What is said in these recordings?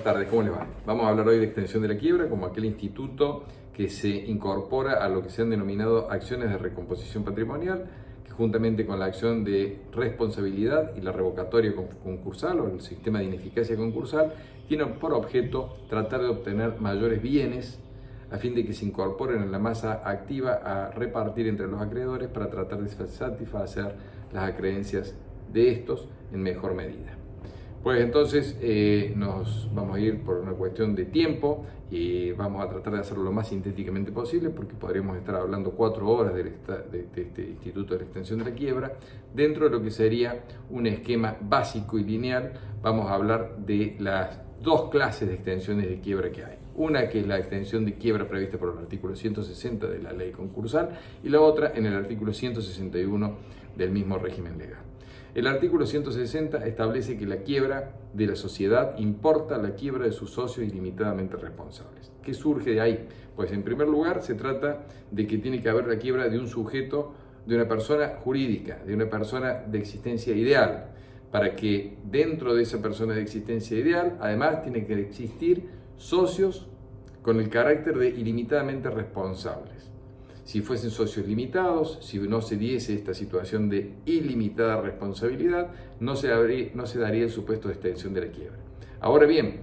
Buenas tardes, ¿cómo les va? Vamos a hablar hoy de extensión de la quiebra como aquel instituto que se incorpora a lo que se han denominado acciones de recomposición patrimonial, que juntamente con la acción de responsabilidad y la revocatoria concursal o el sistema de ineficacia concursal, tiene por objeto tratar de obtener mayores bienes a fin de que se incorporen en la masa activa a repartir entre los acreedores para tratar de satisfacer las acreencias de estos en mejor medida. Pues entonces nos vamos a ir por una cuestión de tiempo y vamos a tratar de hacerlo lo más sintéticamente posible, porque podríamos estar hablando 4 horas de este Instituto de la Extensión de la Quiebra. Dentro de lo que sería un esquema básico y lineal, vamos a hablar de las dos clases de extensiones de quiebra que hay. Una que es la extensión de quiebra prevista por el artículo 160 de la ley concursal y la otra en el artículo 161 del mismo régimen legal. El artículo 160 establece que la quiebra de la sociedad importa la quiebra de sus socios ilimitadamente responsables. ¿Qué surge de ahí? Pues en primer lugar se trata de que tiene que haber la quiebra de un sujeto, de una persona jurídica, de una persona de existencia ideal, para que dentro de esa persona de existencia ideal, además tiene que existir socios con el carácter de ilimitadamente responsables. Si fuesen socios limitados, si no se diese esta situación de ilimitada responsabilidad, no se daría el supuesto de extensión de la quiebra. Ahora bien,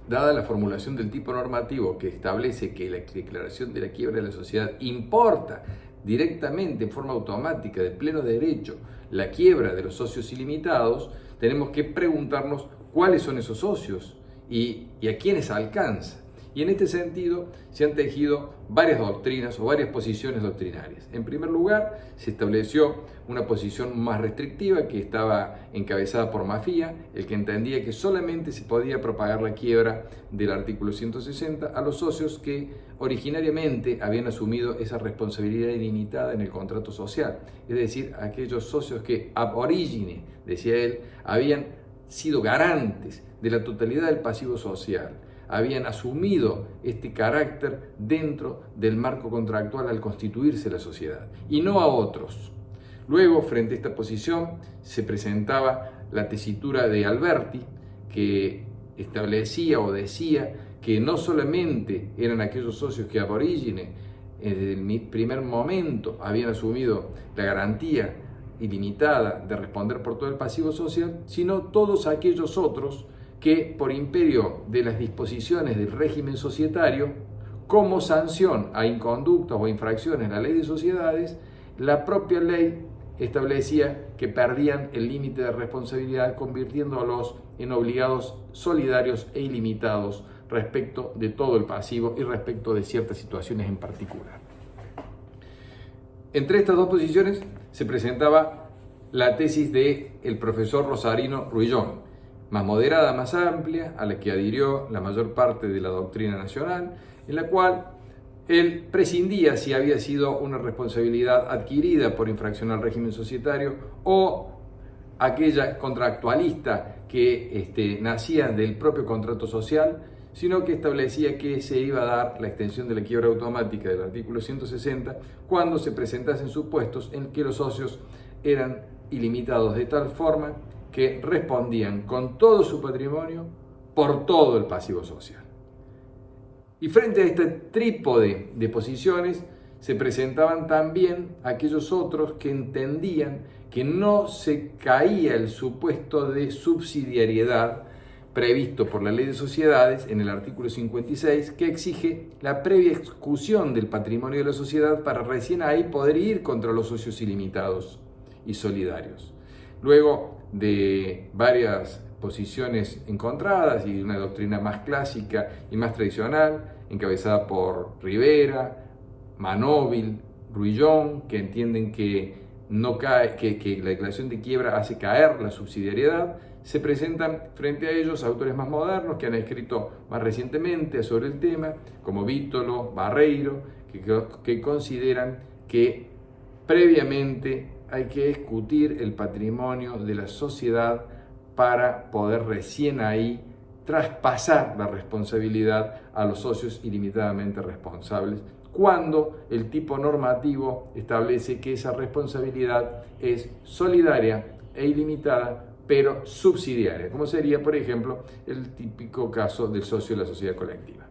dada la formulación del tipo normativo que establece que la declaración de la quiebra de la sociedad importa directamente, en forma automática, de pleno derecho, la quiebra de los socios ilimitados, tenemos que preguntarnos cuáles son esos socios y a quiénes alcanza. Y en este sentido se han tejido varias doctrinas o varias posiciones doctrinarias. En primer lugar, se estableció una posición más restrictiva que estaba encabezada por Mafía, el que entendía que solamente se podía propagar la quiebra del artículo 160 a los socios que originariamente habían asumido esa responsabilidad ilimitada en el contrato social. Es decir, aquellos socios que ab origine, decía él, habían sido garantes de la totalidad del pasivo social, habían asumido este carácter dentro del marco contractual al constituirse la sociedad, y no a otros. Luego, frente a esta posición, se presentaba la tesitura de Alberti, que establecía o decía que no solamente eran aquellos socios que ab origine, desde el primer momento, habían asumido la garantía ilimitada de responder por todo el pasivo social, sino todos aquellos otros que por imperio de las disposiciones del régimen societario, como sanción a inconductas o infracciones a la ley de sociedades, la propia ley establecía que perdían el límite de responsabilidad, convirtiéndolos en obligados solidarios e ilimitados respecto de todo el pasivo y respecto de ciertas situaciones en particular. Entre estas dos posiciones se presentaba la tesis del profesor Rosarino Ruillón, más moderada, más amplia, a la que adhirió la mayor parte de la doctrina nacional, en la cual él prescindía si había sido una responsabilidad adquirida por infracción al régimen societario o aquella contractualista que nacía del propio contrato social, sino que establecía que se iba a dar la extensión de la quiebra automática del artículo 160 cuando se presentasen supuestos en que los socios eran ilimitados de tal forma que respondían con todo su patrimonio por todo el pasivo social. Y frente a este trípode de posiciones se presentaban también aquellos otros que entendían que no se caía el supuesto de subsidiariedad previsto por la Ley de Sociedades en el artículo 56, que exige la previa exclusión del patrimonio de la sociedad para recién ahí poder ir contra los socios ilimitados y solidarios. Luego de varias posiciones encontradas y una doctrina más clásica y más tradicional, encabezada por Rivera, Manóvil, Ruillón, que entienden que la declaración de quiebra hace caer la subsidiariedad, se presentan frente a ellos autores más modernos que han escrito más recientemente sobre el tema, como Vítolo, Barreiro, que consideran que previamente hay que discutir el patrimonio de la sociedad para poder recién ahí traspasar la responsabilidad a los socios ilimitadamente responsables, cuando el tipo normativo establece que esa responsabilidad es solidaria e ilimitada pero subsidiaria, como sería, por ejemplo, el típico caso del socio de la sociedad colectiva.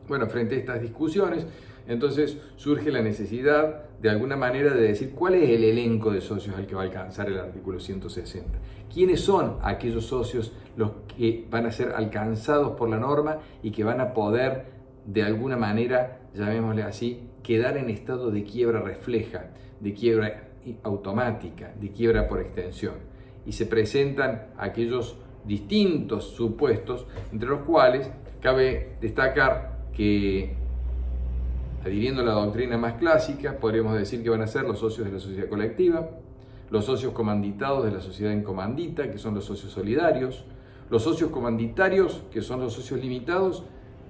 Bueno, frente a estas discusiones, entonces surge la necesidad de alguna manera de decir cuál es el elenco de socios al que va a alcanzar el artículo 160. ¿Quiénes son aquellos socios los que van a ser alcanzados por la norma y que van a poder, de alguna manera, llamémosle así, quedar en estado de quiebra refleja, de quiebra automática, de quiebra por extensión? Y se presentan aquellos distintos supuestos, entre los cuales cabe destacar que, adhiriendo a la doctrina más clásica, podríamos decir que van a ser los socios de la sociedad colectiva, los socios comanditados de la sociedad en comandita, que son los socios solidarios, los socios comanditarios, que son los socios limitados,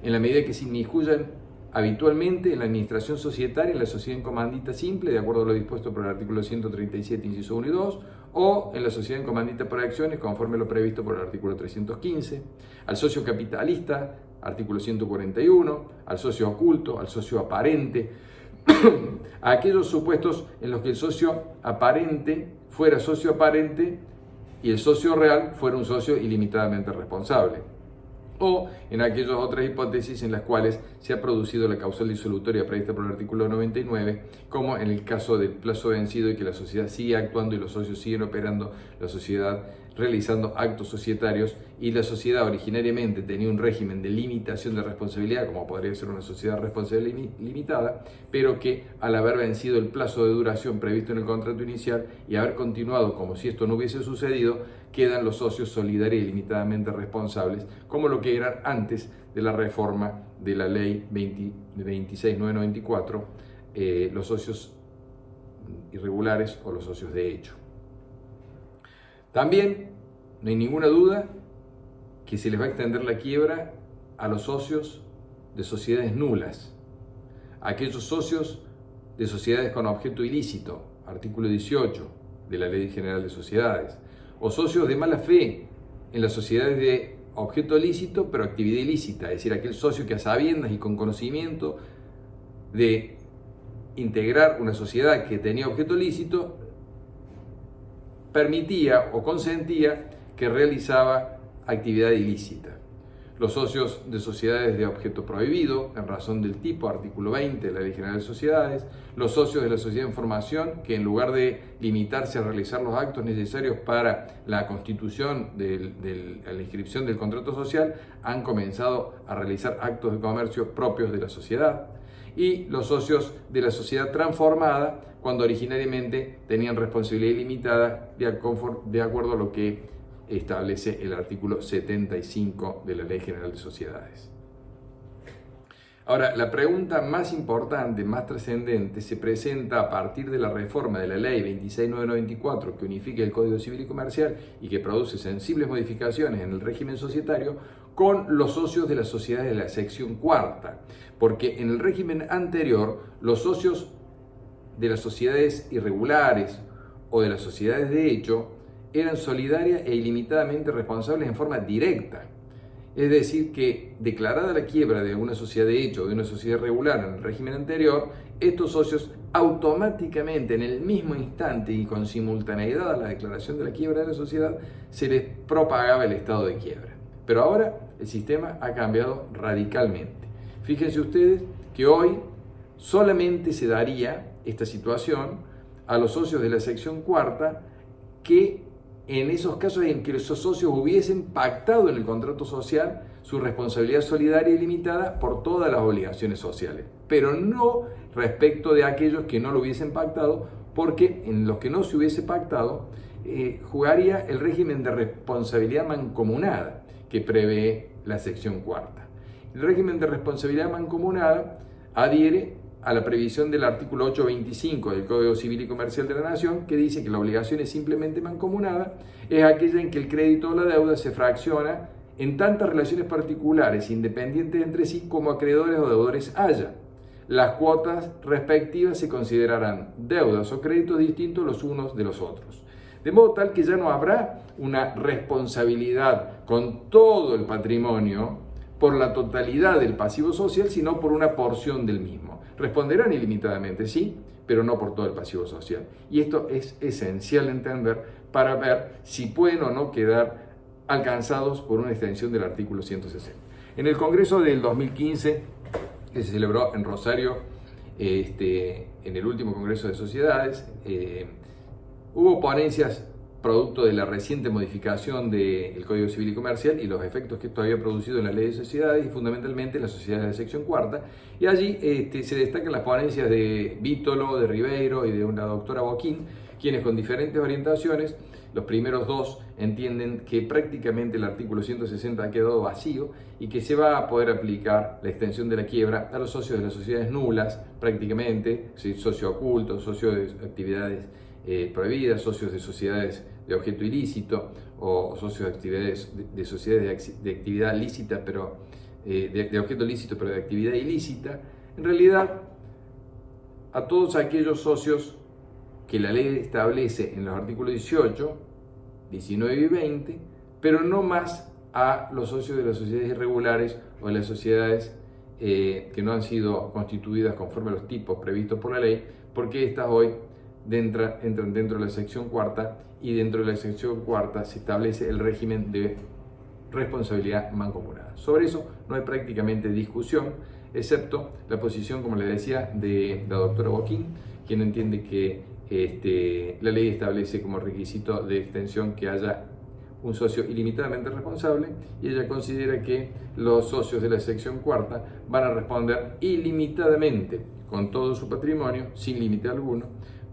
en la medida que se inmiscuyan habitualmente en la administración societaria en la sociedad en comandita simple, de acuerdo a lo dispuesto por el artículo 137, inciso 1 y 2, o en la sociedad en comandita por acciones, conforme lo previsto por el artículo 315, al socio capitalista, artículo 141, al socio oculto, al socio aparente, a aquellos supuestos en los que el socio aparente fuera socio aparente y el socio real fuera un socio ilimitadamente responsable, o en aquellas otras hipótesis en las cuales se ha producido la causal disolutoria prevista por el artículo 99, como en el caso del plazo vencido y que la sociedad sigue actuando y los socios siguen operando, la sociedad realizando actos societarios, y la sociedad originariamente tenía un régimen de limitación de responsabilidad, como podría ser una sociedad responsable limitada, pero que al haber vencido el plazo de duración previsto en el contrato inicial y haber continuado como si esto no hubiese sucedido, quedan los socios solidarios y limitadamente responsables, como lo que eran antes de la reforma de la ley 26.994, los socios irregulares o los socios de hecho. También no hay ninguna duda que se les va a extender la quiebra a los socios de sociedades nulas, a aquellos socios de sociedades con objeto ilícito, artículo 18 de la Ley General de Sociedades, o socios de mala fe en las sociedades de objeto lícito pero actividad ilícita, es decir, aquel socio que a sabiendas y con conocimiento de integrar una sociedad que tenía objeto lícito permitía o consentía que realizaba actividad ilícita. Los socios de sociedades de objeto prohibido, en razón del tipo artículo 20 de la Ley General de Sociedades, los socios de la sociedad en formación, que en lugar de limitarse a realizar los actos necesarios para la constitución de la inscripción del contrato social, han comenzado a realizar actos de comercio propios de la sociedad, y los socios de la sociedad transformada, cuando originariamente tenían responsabilidad ilimitada de acuerdo a lo que establece el artículo 75 de la Ley General de Sociedades. Ahora, la pregunta más importante, más trascendente, se presenta a partir de la reforma de la Ley 26.994, que unifica el Código Civil y Comercial y que produce sensibles modificaciones en el régimen societario, con los socios de las sociedades de la sección cuarta, porque en el régimen anterior los socios de las sociedades irregulares o de las sociedades de hecho eran solidarias e ilimitadamente responsables en forma directa. Es decir, que declarada la quiebra de una sociedad de hecho o de una sociedad regular en el régimen anterior, estos socios automáticamente, en el mismo instante y con simultaneidad a la declaración de la quiebra de la sociedad, se les propagaba el estado de quiebra. Pero ahora el sistema ha cambiado radicalmente. Fíjense ustedes que hoy solamente se daría esta situación a los socios de la sección cuarta que en esos casos en que esos socios hubiesen pactado en el contrato social su responsabilidad solidaria y limitada por todas las obligaciones sociales, pero no respecto de aquellos que no lo hubiesen pactado, porque en los que no se hubiese pactado jugaría el régimen de responsabilidad mancomunada que prevé la sección cuarta. El régimen de responsabilidad mancomunada adhiere a la previsión del artículo 825 del Código Civil y Comercial de la Nación, que dice que la obligación es simplemente mancomunada, es aquella en que el crédito o la deuda se fracciona en tantas relaciones particulares independientes entre sí como acreedores o deudores haya. Las cuotas respectivas se considerarán deudas o créditos distintos los unos de los otros. De modo tal que ya no habrá una responsabilidad con todo el patrimonio por la totalidad del pasivo social, sino por una porción del mismo. Responderán ilimitadamente, sí, pero no por todo el pasivo social. Y esto es esencial entender para ver si pueden o no quedar alcanzados por una extensión del artículo 160. En el Congreso del 2015, que se celebró en Rosario, en el último Congreso de Sociedades, hubo ponencias producto de la reciente modificación del Código Civil y Comercial y los efectos que esto había producido en la Ley de Sociedades y fundamentalmente en las sociedades de sección cuarta. Y allí se destacan las ponencias de Vítolo, de Ribeiro y de una doctora Boquín, quienes con diferentes orientaciones, los primeros dos entienden que prácticamente el artículo 160 ha quedado vacío y que se va a poder aplicar la extensión de la quiebra a los socios de las sociedades nulas, prácticamente, socio oculto, socios de actividades prohibidas, socios de sociedades de objeto ilícito o socios de actividades de sociedades de actividad lícita, pero de objeto lícito pero de actividad ilícita. En realidad, a todos aquellos socios que la ley establece en los artículos 18, 19 y 20, pero no más a los socios de las sociedades irregulares o de las sociedades que no han sido constituidas conforme a los tipos previstos por la ley, porque estas hoy entran dentro de la sección cuarta, y dentro de la sección cuarta se establece el régimen de responsabilidad mancomunada. Sobre eso no hay prácticamente discusión, excepto la posición, como les decía, de la doctora Boquín, quien entiende que la ley establece como requisito de extensión que haya un socio ilimitadamente responsable, y ella considera que los socios de la sección cuarta van a responder ilimitadamente con todo su patrimonio, sin límite alguno,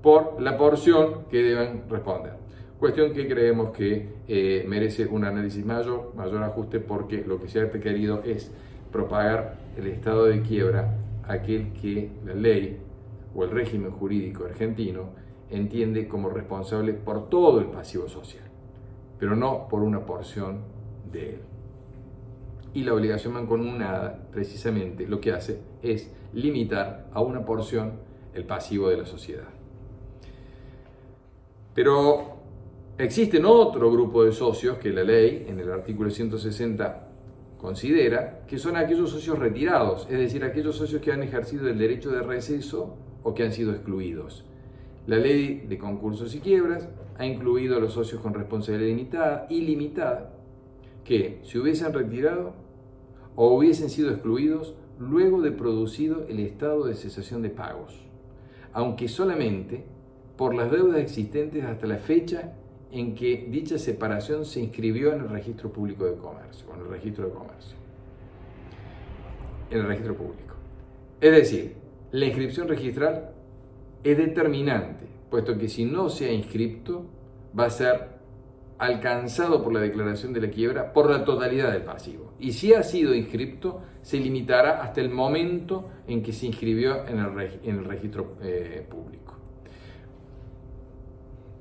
por la porción que deben responder. Cuestión que creemos que merece un análisis mayor ajuste, porque lo que se ha querido es propagar el estado de quiebra, aquel que la ley o el régimen jurídico argentino entiende como responsable por todo el pasivo social, pero no por una porción de él. Y la obligación mancomunada, precisamente, lo que hace es limitar a una porción el pasivo de la sociedad. Pero existen otro grupo de socios que la ley, en el artículo 160, considera que son aquellos socios retirados, es decir, aquellos socios que han ejercido el derecho de receso o que han sido excluidos. La ley de concursos y quiebras ha incluido a los socios con responsabilidad ilimitada que se hubiesen retirado o hubiesen sido excluidos luego de producido el estado de cesación de pagos, aunque solamente por las deudas existentes hasta la fecha en que dicha separación se inscribió en el registro público de comercio, en el registro público. Es decir, la inscripción registral es determinante, puesto que si no se ha inscrito, va a ser alcanzado por la declaración de la quiebra por la totalidad del pasivo. Y si ha sido inscrito, se limitará hasta el momento en que se inscribió en el registro público.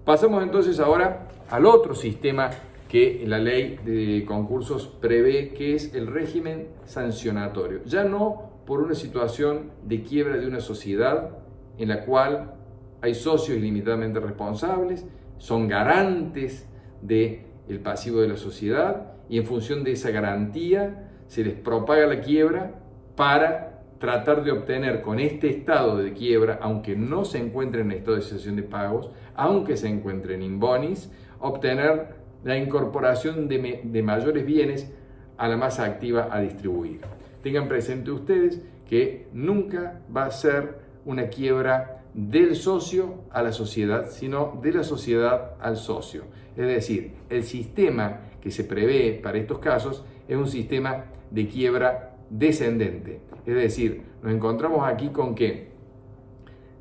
Pasamos entonces ahora al otro sistema que la ley de concursos prevé, que es el régimen sancionatorio. Ya no por una situación de quiebra de una sociedad en la cual hay socios ilimitadamente responsables, son garantes del pasivo de la sociedad, y en función de esa garantía se les propaga la quiebra para tratar de obtener con este estado de quiebra, aunque no se encuentre en estado de cesación de pagos, aunque se encuentre en in bonis, obtener la incorporación de mayores bienes a la masa activa a distribuir. Tengan presente ustedes que nunca va a ser una quiebra del socio a la sociedad, sino de la sociedad al socio. Es decir, el sistema que se prevé para estos casos es un sistema de quiebra descendente. Es decir, nos encontramos aquí con que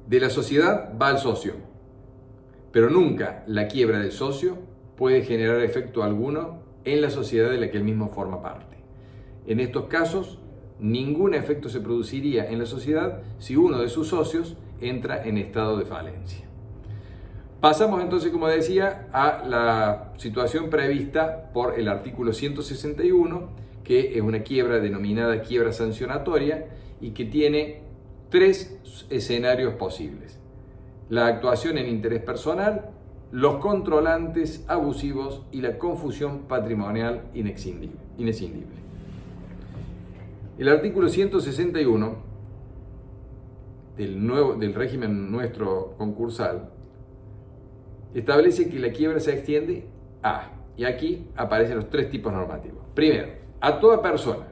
de la sociedad va al socio, pero nunca la quiebra del socio puede generar efecto alguno en la sociedad de la que él mismo forma parte. En estos casos, ningún efecto se produciría en la sociedad si uno de sus socios entra en estado de falencia. Pasamos entonces, como decía, a la situación prevista por el artículo 161, que es una quiebra denominada quiebra sancionatoria y que tiene tres escenarios posibles: la actuación en interés personal, los controlantes abusivos y la confusión patrimonial inescindible. El artículo 161 del régimen nuestro concursal establece que la quiebra se extiende a, y aquí aparecen los tres tipos normativos. Primero, a toda persona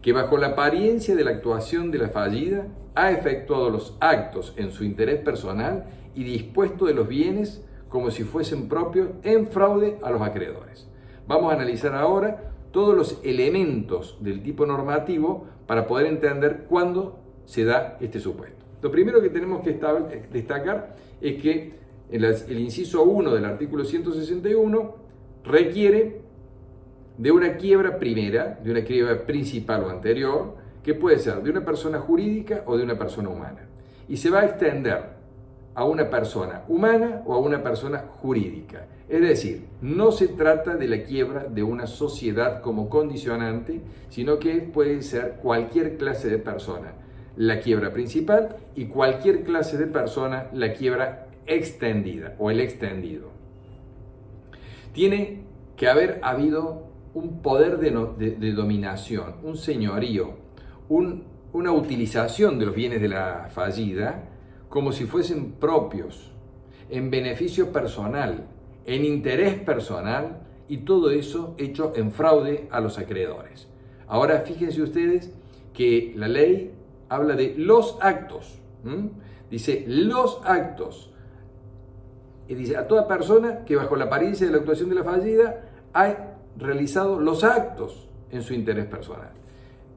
que bajo la apariencia de la actuación de la fallida ha efectuado los actos en su interés personal y dispuesto de los bienes como si fuesen propios en fraude a los acreedores. Vamos a analizar ahora todos los elementos del tipo normativo para poder entender cuándo se da este supuesto. Lo primero que tenemos que destacar es que el inciso 1 del artículo 161 requiere de una quiebra primera, de una quiebra principal o anterior, que puede ser de una persona jurídica o de una persona humana. Y se va a extender a una persona humana o a una persona jurídica. Es decir, no se trata de la quiebra de una sociedad como condicionante, sino que puede ser cualquier clase de persona la quiebra principal y cualquier clase de persona la quiebra extendida o el extendido. Tiene que haber habido un poder de dominación, un señorío, una utilización de los bienes de la fallida como si fuesen propios, en beneficio personal, en interés personal, y todo eso hecho en fraude a los acreedores. Ahora fíjense ustedes que la ley habla de los actos, dice los actos, y dice a toda persona que bajo la apariencia de la actuación de la fallida ha realizado los actos en su interés personal.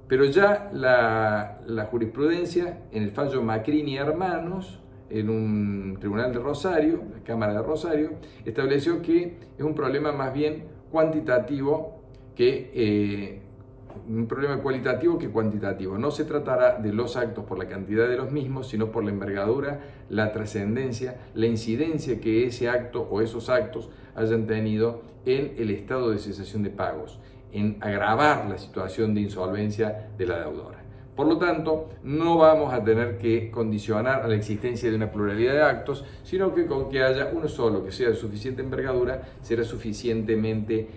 Pero ya la jurisprudencia, en el fallo Macrini y Hermanos, en un tribunal de Rosario, la Cámara de Rosario, estableció que es un problema más bien cuantitativo que un problema cualitativo que cuantitativo. No se tratará de los actos por la cantidad de los mismos, sino por la envergadura, la trascendencia, la incidencia que ese acto o esos actos hayan tenido en el estado de cesación de pagos, en agravar la situación de insolvencia de la deudora. Por lo tanto, no vamos a tener que condicionar a la existencia de una pluralidad de actos, sino que con que haya uno solo que sea de suficiente envergadura, será suficientemente,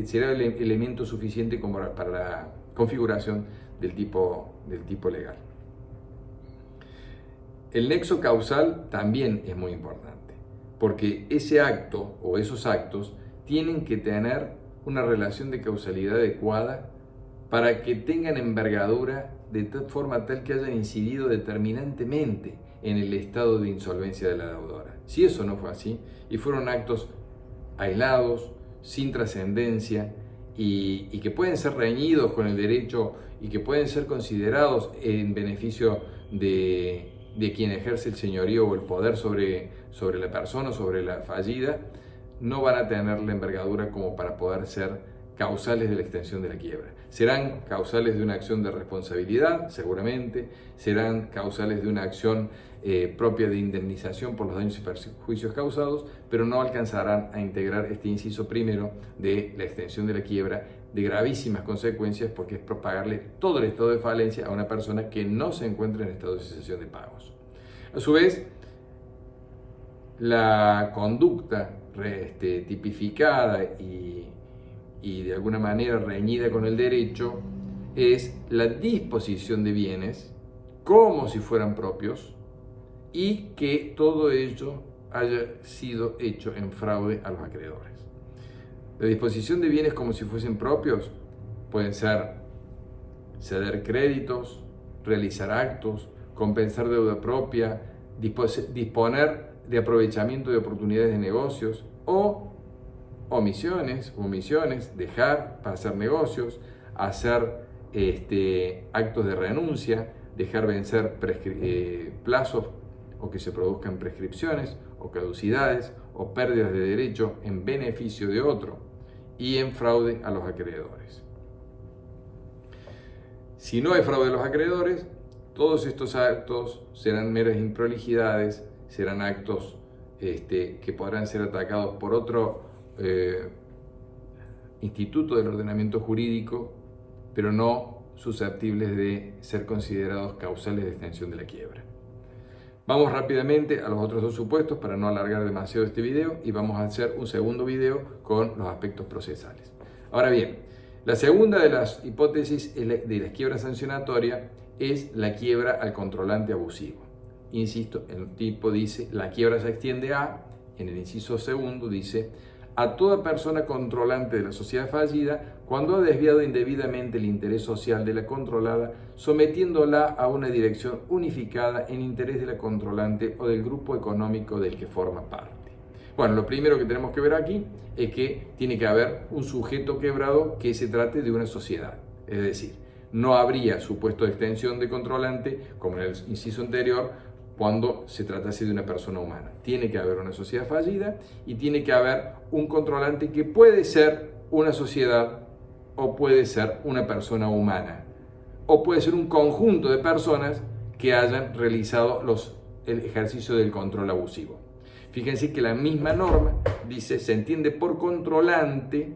será el elemento suficiente como para la configuración del tipo legal. El nexo causal también es muy importante, porque ese acto o esos actos tienen que tener una relación de causalidad adecuada para que tengan envergadura de forma tal que hayan incidido determinantemente en el estado de insolvencia de la deudora. Si eso no fue así, y fueron actos aislados, sin trascendencia, y que pueden ser reñidos con el derecho y que pueden ser considerados en beneficio de quien ejerce el señorío o el poder sobre la persona o sobre la fallida, no van a tener la envergadura como para poder ser causales de la extensión de la quiebra. Serán causales de una acción de responsabilidad, seguramente, serán causales de una acción propia de indemnización por los daños y perjuicios causados, pero no alcanzarán a integrar este inciso primero de la extensión de la quiebra, de gravísimas consecuencias, porque es propagarle todo el estado de falencia a una persona que no se encuentra en estado de cesación de pagos. A su vez, la conducta tipificada y de alguna manera reñida con el derecho es la disposición de bienes como si fueran propios y que todo ello haya sido hecho en fraude a los acreedores. La disposición de bienes como si fuesen propios pueden ser ceder créditos, realizar actos, compensar deuda propia, disponer de aprovechamiento de oportunidades de negocios o omisiones, dejar para hacer negocios, hacer actos de renuncia, dejar vencer plazos o que se produzcan prescripciones o caducidades o pérdidas de derecho en beneficio de otro y en fraude a los acreedores. Si no hay fraude a los acreedores, todos estos actos serán meras improlijidades, serán actos que podrán ser atacados por otro instituto del ordenamiento jurídico, pero no susceptibles de ser considerados causales de extensión de la quiebra. Vamos rápidamente a los otros dos supuestos para no alargar demasiado este video y vamos a hacer un segundo video con los aspectos procesales. Ahora bien, La segunda de las hipótesis de la quiebra sancionatoria es la quiebra al controlante abusivo. Insisto, el tipo dice, la quiebra se extiende a, en el inciso segundo dice, a toda persona controlante de la sociedad fallida cuando ha desviado indebidamente el interés social de la controlada, sometiéndola a una dirección unificada en interés de la controlante o del grupo económico del que forma parte. Bueno, lo primero que tenemos que ver aquí es que tiene que haber un sujeto quebrado que se trate de una sociedad. Es decir, no habría supuesto de extensión de controlante, como en el inciso anterior, cuando se tratase de una persona humana. Tiene que haber una sociedad fallida y tiene que haber un controlante que puede ser una sociedad o puede ser una persona humana o puede ser un conjunto de personas que hayan realizado el ejercicio del control abusivo. Fíjense que la misma norma dice, se entiende por controlante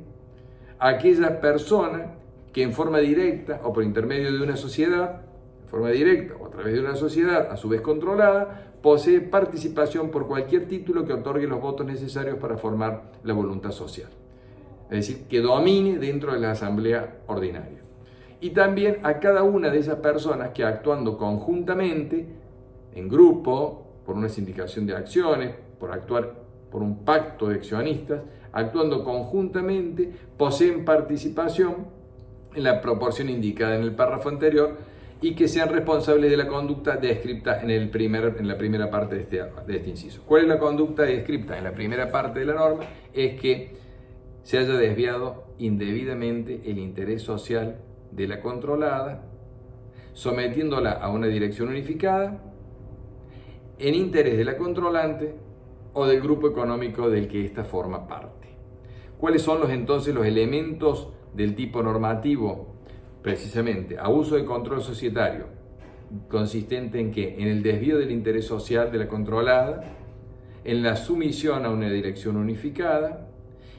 a aquella persona que en forma directa o por intermedio de una sociedad, en forma directa o a través de una sociedad a su vez controlada, posee participación por cualquier título que otorgue los votos necesarios para formar la voluntad social. Es decir, que domine dentro de la asamblea ordinaria. Y también a cada una de esas personas que actuando conjuntamente, en grupo, por una sindicación de acciones, por actuar por un pacto de accionistas, actuando conjuntamente, poseen participación en la proporción indicada en el párrafo anterior y que sean responsables de la conducta descrita en la primera parte de este inciso. ¿Cuál es la conducta descrita en la primera parte de la norma? Es que se haya desviado indebidamente el interés social de la controlada, sometiéndola a una dirección unificada, en interés de la controlante o del grupo económico del que ésta forma parte. ¿Cuáles son entonces los elementos del tipo normativo? Precisamente, abuso de control societario, consistente en que en el desvío del interés social de la controlada, en la sumisión a una dirección unificada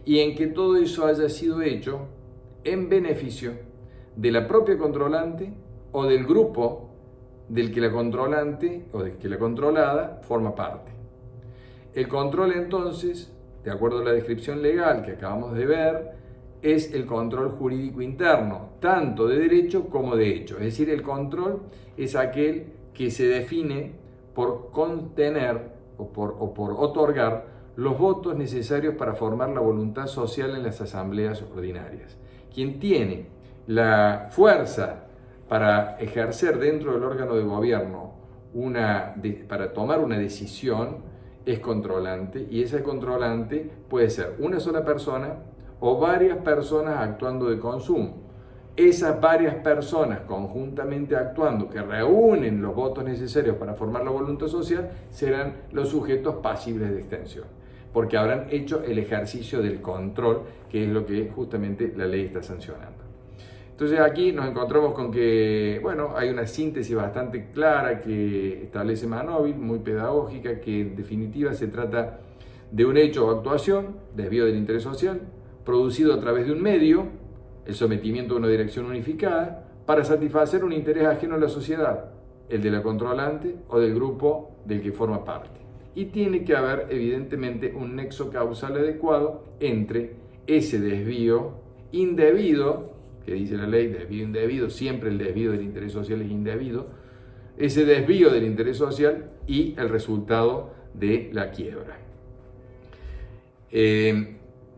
y en que todo eso haya sido hecho en beneficio de la propia controlante o del grupo del que la controlante o del que la controlada forma parte. El control entonces, de acuerdo a la descripción legal que acabamos de ver, es el control jurídico interno, tanto de derecho como de hecho. Es decir, el control es aquel que se define por contener o por otorgar los votos necesarios para formar la voluntad social en las asambleas ordinarias. Quien tiene la fuerza para ejercer dentro del órgano de gobierno para tomar una decisión es controlante, y ese controlante puede ser una sola persona o varias personas actuando de consumo. Esas varias personas conjuntamente actuando que reúnen los votos necesarios para formar la voluntad social serán los sujetos pasibles de extensión, porque habrán hecho el ejercicio del control, que es lo que justamente la ley está sancionando. Entonces aquí nos encontramos con que, bueno, hay una síntesis bastante clara que establece Manóvil, muy pedagógica, que en definitiva se trata de un hecho o actuación, desvío del interés social, producido a través de un medio, el sometimiento a una dirección unificada, para satisfacer un interés ajeno a la sociedad, el de la controlante o del grupo del que forma parte. Y tiene que haber, evidentemente, un nexo causal adecuado entre ese desvío indebido, que dice la ley, desvío indebido, siempre el desvío del interés social es indebido, ese desvío del interés social y el resultado de la quiebra.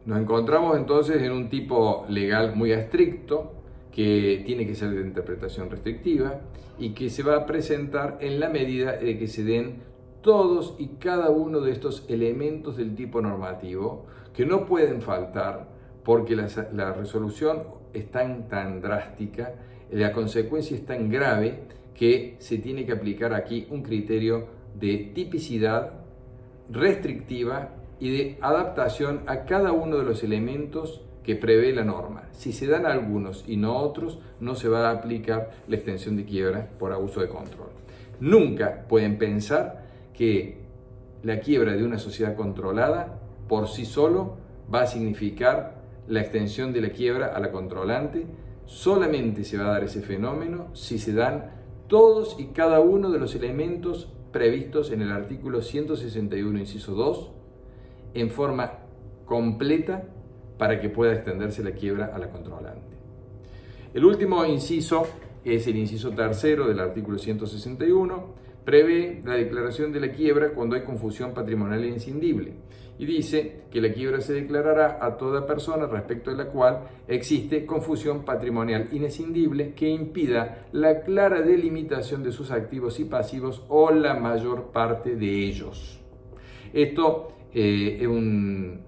Nos encontramos entonces en un tipo legal muy estricto, que tiene que ser de interpretación restrictiva y que se va a presentar en la medida de que se den todos y cada uno de estos elementos del tipo normativo, que no pueden faltar porque la resolución es tan drástica, la consecuencia es tan grave que se tiene que aplicar aquí un criterio de tipicidad restrictiva y de adaptación a cada uno de los elementos que prevé la norma. Si se dan algunos y no otros, no se va a aplicar la extensión de quiebra por abuso de control. Nunca pueden pensar que la quiebra de una sociedad controlada por sí solo va a significar la extensión de la quiebra a la controlante. Solamente se va a dar ese fenómeno si se dan todos y cada uno de los elementos previstos en el artículo 161, inciso 2, en forma completa para que pueda extenderse la quiebra a la controlante. El último inciso es el inciso tercero del artículo 161, prevé la declaración de la quiebra cuando hay confusión patrimonial inscindible y dice que la quiebra se declarará a toda persona respecto de la cual existe confusión patrimonial inescindible que impida la clara delimitación de sus activos y pasivos o la mayor parte de ellos. Esto es una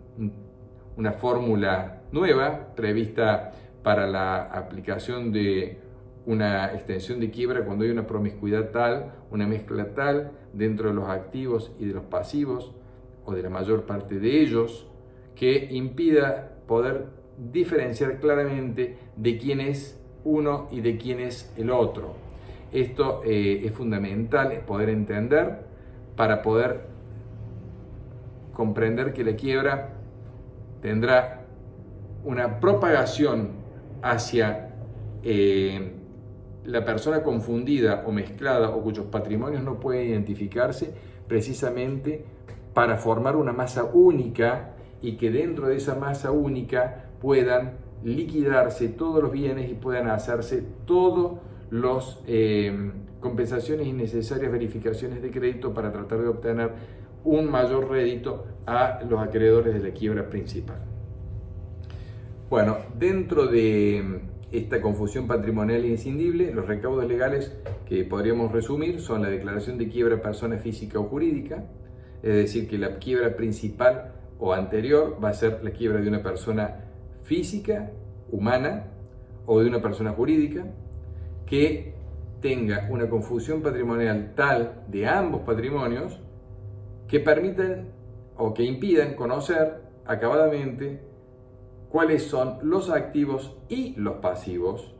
fórmula nueva prevista para la aplicación de una extensión de quiebra cuando hay una promiscuidad tal, una mezcla tal dentro de los activos y de los pasivos o de la mayor parte de ellos, que impida poder diferenciar claramente de quién es uno y de quién es el otro. Esto es fundamental poder entender para poder comprender que la quiebra tendrá una propagación hacia la persona confundida o mezclada o cuyos patrimonios no pueden identificarse, precisamente para formar una masa única y que dentro de esa masa única puedan liquidarse todos los bienes y puedan hacerse todas las compensaciones y necesarias verificaciones de crédito para tratar de obtener un mayor rédito a los acreedores de la quiebra principal. Bueno, dentro de esta confusión patrimonial inscindible, los recaudos legales que podríamos resumir son la declaración de quiebra persona física o jurídica, es decir, que la quiebra principal o anterior va a ser la quiebra de una persona física, humana, o de una persona jurídica, que tenga una confusión patrimonial tal de ambos patrimonios que permitan o que impidan conocer acabadamente cuáles son los activos y los pasivos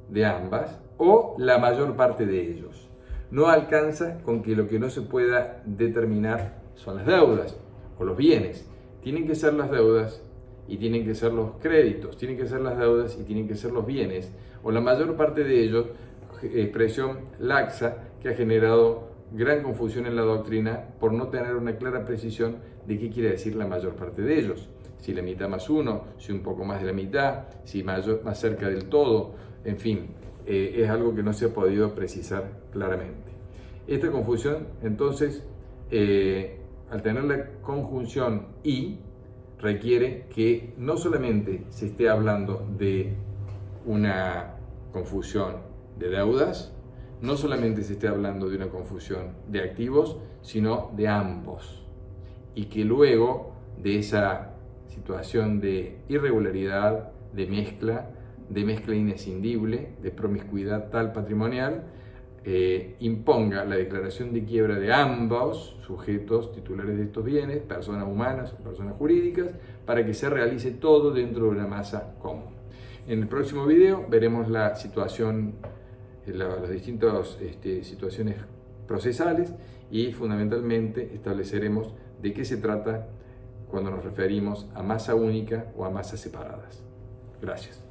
de ambas o la mayor parte de ellos. No alcanza con que lo que no se pueda determinar son las deudas o los bienes. Tienen que ser las deudas y tienen que ser los créditos, tienen que ser las deudas y tienen que ser los bienes, o la mayor parte de ellos, expresión laxa que ha generado gran confusión en la doctrina por no tener una clara precisión de qué quiere decir la mayor parte de ellos. Si la mitad más uno, si un poco más de la mitad, si más cerca del todo, en fin, es algo que no se ha podido precisar claramente. Esta confusión, entonces, al tener la conjunción y, requiere que no solamente se esté hablando de una confusión de deudas, no solamente se esté hablando de una confusión de activos, sino de ambos. Y que luego de esa situación de irregularidad, de mezcla inescindible, de promiscuidad tal patrimonial, imponga la declaración de quiebra de ambos sujetos titulares de estos bienes, personas humanas o personas jurídicas, para que se realice todo dentro de una masa común. En el próximo video veremos la situación, las distintas situaciones procesales y fundamentalmente estableceremos de qué se trata cuando nos referimos a masa única o a masas separadas. Gracias.